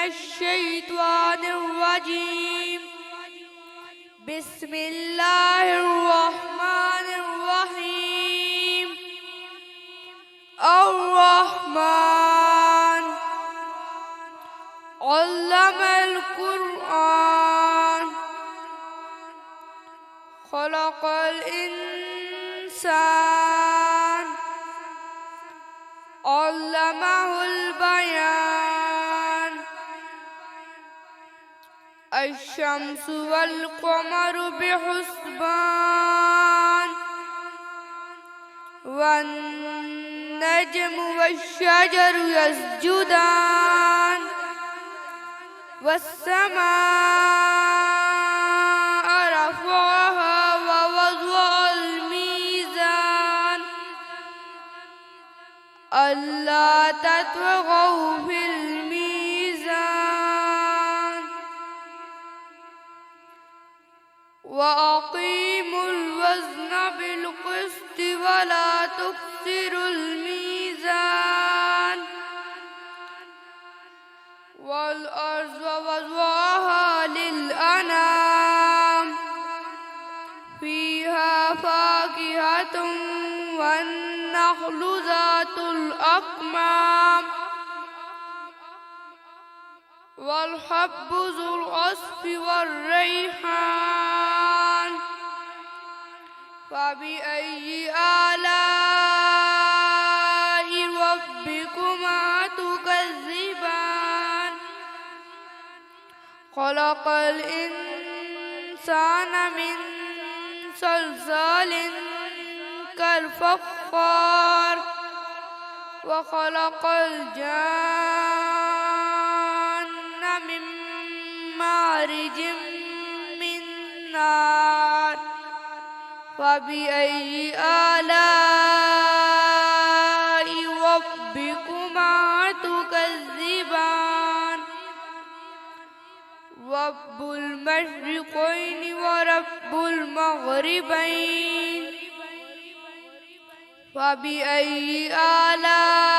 الشيطان الرجيم. بسم الله الرحمن الرحيم. الرحمن علم القرآن خلق الإنسان علمه البيان. الشمس والقمر بحسبان والنجم والشجر يسجدان والسماء رفعها ووضع الميزان ألا تطغوا في الميزان وأقيموا الوزن بالقسط ولا تخسروا الميزان. والأرض وضعها للأنام فيها فاكهة والنخل ذات الأكمام والحب ذو العصف والريحان. فبأي آلاء ربكما تكذبان. خلق الإنسان من صلصال كالفخار وخلق الجان من مارج من نار. فبأي آلاء ربكما تكذبان. رب المشرقين ورب المغربين. فبأي آلاء